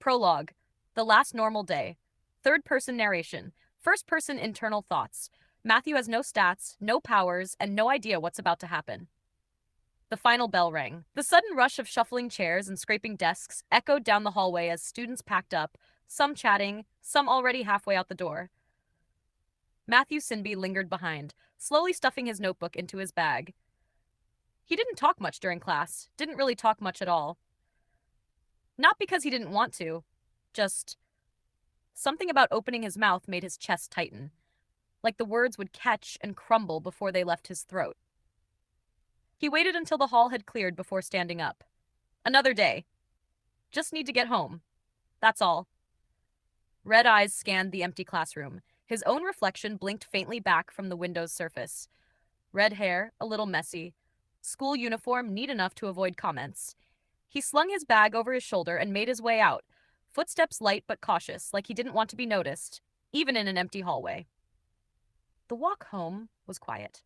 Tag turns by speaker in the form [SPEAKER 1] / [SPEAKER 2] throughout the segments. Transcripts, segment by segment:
[SPEAKER 1] Prologue. The last normal day. Third-person narration. First-person internal thoughts. Matthew has no stats, no powers, and no idea what's about to happen. The final bell rang. The sudden rush of shuffling chairs and scraping desks echoed down the hallway as students packed up, some chatting, some already halfway out the door. Matthew Sinby lingered behind, slowly stuffing his notebook into his bag. He didn't talk much during class, didn't really talk much at all. Not because he didn't want to, just something about opening his mouth made his chest tighten, like the words would catch and crumble before they left his throat. He waited until the hall had cleared before standing up. Another day. Just need to get home. That's all. Red eyes scanned the empty classroom. His own reflection blinked faintly back from the window's surface. Red hair, a little messy. School uniform neat enough to avoid comments. He slung his bag over his shoulder and made his way out, footsteps light but cautious, like he didn't want to be noticed, even in an empty hallway. The walk home was quiet.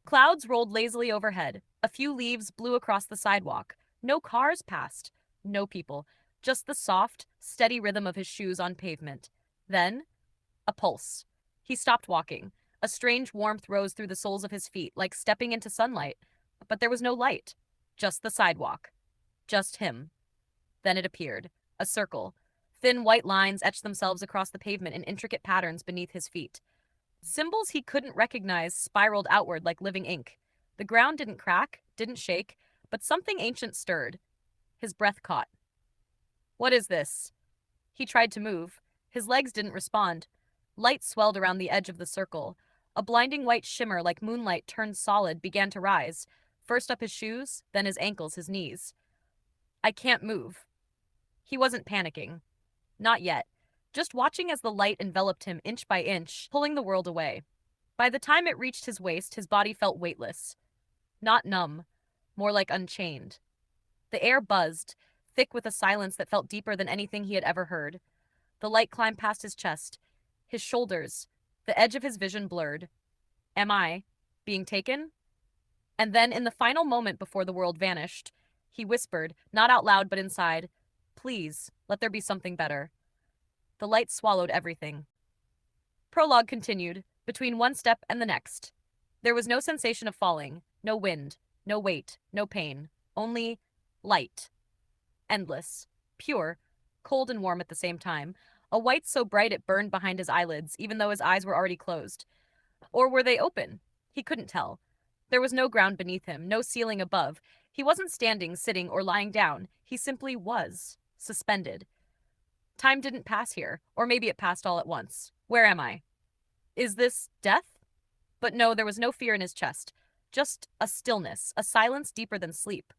[SPEAKER 1] Clouds rolled lazily overhead. A few leaves blew across the sidewalk. No cars passed. No people. Just the soft, steady rhythm of his shoes on pavement. Then, a pulse. He stopped walking. A strange warmth rose through the soles of his feet, like stepping into sunlight. But there was no light. Just the sidewalk. Just him. Then it appeared. A circle. Thin white lines etched themselves across the pavement in intricate patterns beneath his feet. Symbols he couldn't recognize spiraled outward like living ink. The ground didn't crack, didn't shake, but something ancient stirred. His breath caught. What is this? He tried to move. His legs didn't respond. Light swelled around the edge of the circle. A blinding white shimmer like moonlight turned solid began to rise, first up his shoes, then his ankles, his knees. I can't move. He wasn't panicking. Not yet. Just watching as the light enveloped him inch by inch, pulling the world away. By the time it reached his waist, his body felt weightless. Not numb, more like unchained. The air buzzed, thick with a silence that felt deeper than anything he had ever heard. The light climbed past his chest, his shoulders, the edge of his vision blurred. Am I being taken? And then, in the final moment before the world vanished, he whispered, not out loud but inside, "Please, let there be something better." The light swallowed everything. Prologue continued, between one step and the next. There was no sensation of falling, no wind, no weight, no pain, only light. Endless, pure, cold and warm at the same time, a white so bright it burned behind his eyelids, even though his eyes were already closed. Or were they open? He couldn't tell. There was no ground beneath him, no ceiling above. He wasn't standing, sitting, or lying down. He simply was, suspended. Time didn't pass here, or maybe it passed all at once. Where am I? Is this death? But no, there was no fear in his chest. Just a stillness, a silence deeper than sleep.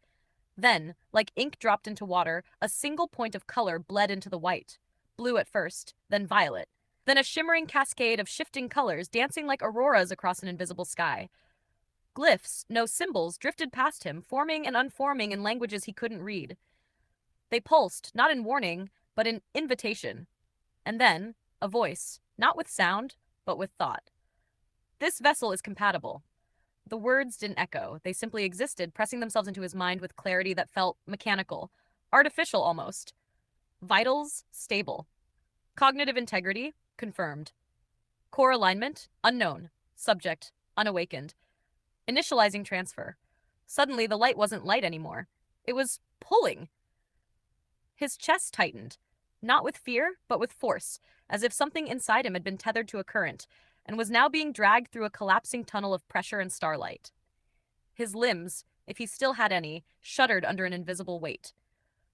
[SPEAKER 1] Then, like ink dropped into water, a single point of color bled into the white. Blue at first, then violet. Then a shimmering cascade of shifting colors dancing like auroras across an invisible sky. Glyphs, no symbols, drifted past him, forming and unforming in languages he couldn't read. They pulsed, not in warning, but in invitation. And then, a voice, not with sound, but with thought. This vessel is compatible. The words didn't echo. They simply existed, pressing themselves into his mind with clarity that felt mechanical, artificial almost. Vitals, stable. Cognitive integrity, confirmed. Core alignment, unknown. Subject, unawakened. Initializing transfer. Suddenly, the light wasn't light anymore. It was pulling. His chest tightened, not with fear, but with force, as if something inside him had been tethered to a current, and was now being dragged through a collapsing tunnel of pressure and starlight. His limbs, if he still had any, shuddered under an invisible weight.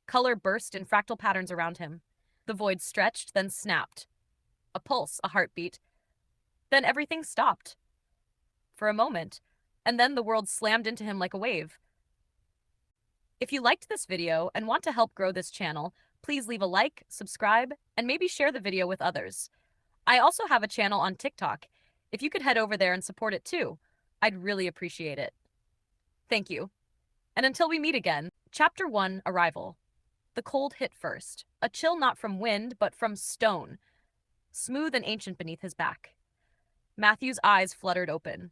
[SPEAKER 1] Color burst in fractal patterns around him. The void stretched, then snapped. A pulse, a heartbeat. Then everything stopped. For a moment, and then the world slammed into him like a wave. If you liked this video and want to help grow this channel, please leave a like, subscribe, and maybe share the video with others. I also have a channel on TikTok. If you could head over there and support it too, I'd really appreciate it. Thank you. And until we meet again, Chapter 1, Arrival. The cold hit first, a chill not from wind, but from stone, smooth and ancient beneath his back. Matthew's eyes fluttered open.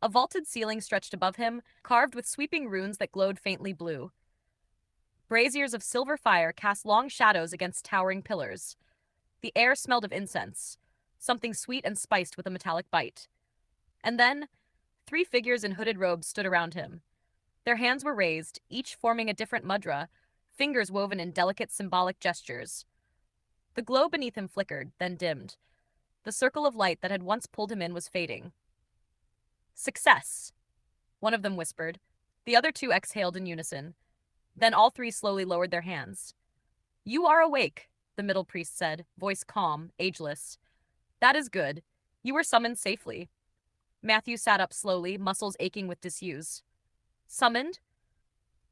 [SPEAKER 1] A vaulted ceiling stretched above him, carved with sweeping runes that glowed faintly blue. Braziers of silver fire cast long shadows against towering pillars. The air smelled of incense, something sweet and spiced with a metallic bite. And then, three figures in hooded robes stood around him. Their hands were raised, each forming a different mudra, fingers woven in delicate symbolic gestures. The glow beneath him flickered, then dimmed. The circle of light that had once pulled him in was fading. Success, one of them whispered. The other two exhaled in unison. Then all three slowly lowered their hands. You are awake, the middle priest said, voice calm, ageless. That is good. You were summoned safely. Matthew sat up slowly, muscles aching with disuse. Summoned?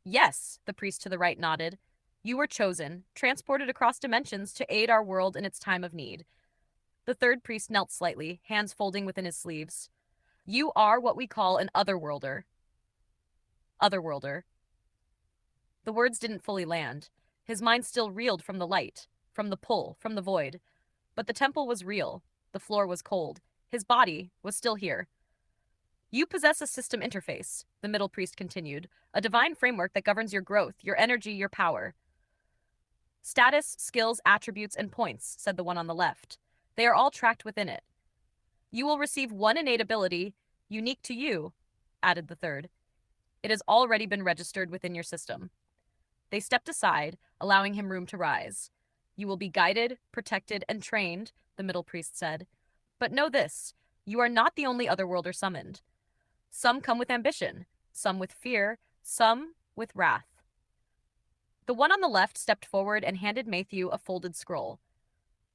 [SPEAKER 1] Yes, the priest to the right nodded. You were chosen, transported across dimensions to aid our world in its time of need. The third priest knelt slightly, hands folding within his sleeves. You are what we call an otherworlder. Otherworlder. The words didn't fully land. His mind still reeled from the light, from the pull, from the void. But the temple was real. The floor was cold. His body was still here. You possess a system interface, the middle priest continued, a divine framework that governs your growth, your energy, your power. Status, skills, attributes, and points, said the one on the left. They are all tracked within it. You will receive one innate ability, unique to you, added the third. It has already been registered within your system. They stepped aside, allowing him room to rise. You will be guided, protected, and trained, the middle priest said. But know this, you are not the only otherworlder summoned. Some come with ambition, some with fear, some with wrath. The one on the left stepped forward and handed Matthew a folded scroll.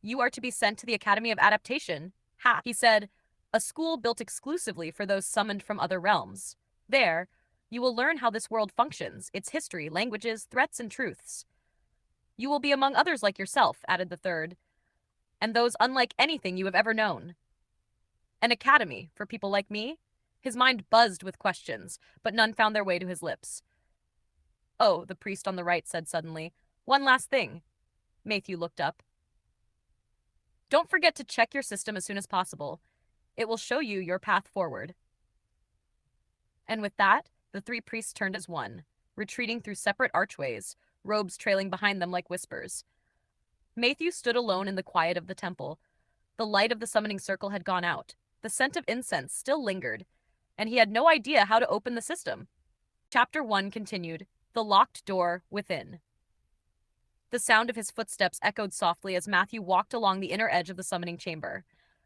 [SPEAKER 1] You are to be sent to the Academy of Adaptation. Ha, he said, a school built exclusively for those summoned from other realms. There, you will learn how this world functions, its history, languages, threats, and truths. You will be among others like yourself, added the third, and those unlike anything you have ever known. An academy for people like me? His mind buzzed with questions, but none found their way to his lips. Oh, the priest on the right said suddenly. One last thing. Matthew looked up. Don't forget to check your system as soon as possible. It will show you your path forward. And with that, the three priests turned as one, retreating through separate archways, robes trailing behind them like whispers. Matthew stood alone in the quiet of the temple. The light of the summoning circle had gone out. The scent of incense still lingered, and he had no idea how to open the system. Chapter 1 continued, The Locked Door Within. The sound of his footsteps echoed softly as Matthew walked along the inner edge of the summoning chamber.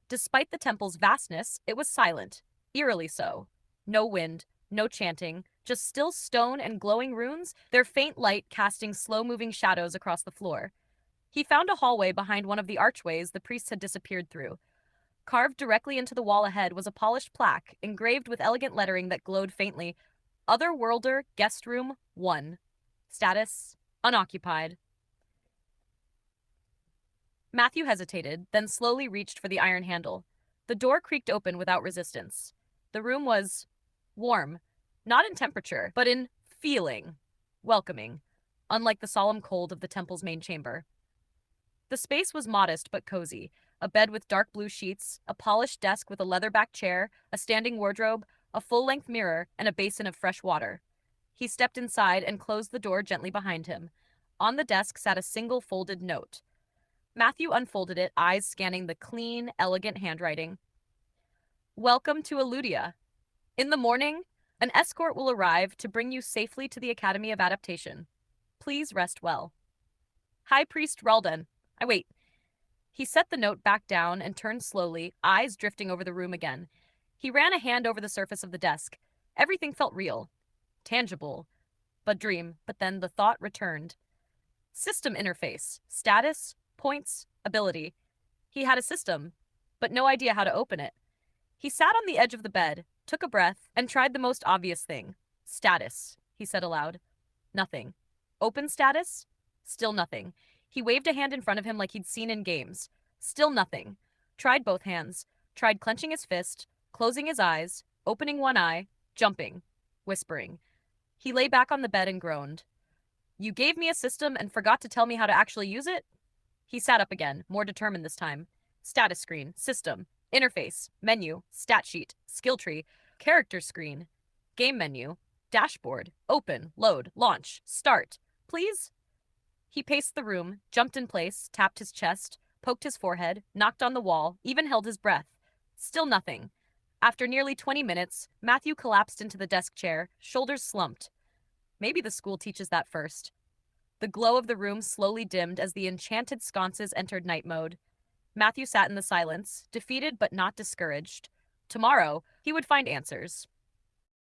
[SPEAKER 1] Despite the temple's vastness, it was silent, eerily so. No wind, no chanting, just still stone and glowing runes, their faint light casting slow-moving shadows across the floor. He found a hallway behind one of the archways the priests had disappeared through. Carved directly into the wall ahead was a polished plaque, engraved with elegant lettering that glowed faintly. Otherworlder Guest Room 1. Status: unoccupied. Matthew hesitated, then slowly reached for the iron handle. The door creaked open without resistance. The room was warm, not in temperature, but in feeling, welcoming, unlike the solemn cold of the temple's main chamber. The space was modest but cozy, a bed with dark blue sheets, a polished desk with a leather-backed chair, a standing wardrobe, a full-length mirror, and a basin of fresh water. He stepped inside and closed the door gently behind him. On the desk sat a single folded note. Matthew unfolded it, eyes scanning the clean, elegant handwriting. Welcome to Eludia. In the morning, an escort will arrive to bring you safely to the Academy of Adaptation. Please rest well. High Priest Ralden. Wait. He set the note back down and turned slowly, eyes drifting over the room again. He ran a hand over the surface of the desk. Everything felt real, tangible, but then the thought returned. System interface, status, points, ability. He had a system, but no idea how to open it. He sat on the edge of the bed, took a breath, and tried the most obvious thing. Status, he said aloud. Nothing. Open status? Still nothing. He waved a hand in front of him like he'd seen in games. Still nothing. Tried both hands. Tried clenching his fist, closing his eyes, opening one eye, jumping, whispering. He lay back on the bed and groaned. You gave me a system and forgot to tell me how to actually use it? He sat up again, more determined this time. Status screen, system, interface, menu, stat sheet, skill tree, character screen, game menu, dashboard, open, load, launch, start, Please? He paced the room, jumped in place, tapped his chest, poked his forehead, knocked on the wall, even held his breath. Still nothing. After nearly 20 minutes, Matthew collapsed into the desk chair, shoulders slumped. Maybe the school teaches that first. The glow of the room slowly dimmed as the enchanted sconces entered night mode. Matthew sat in the silence, defeated but not discouraged. Tomorrow, he would find answers.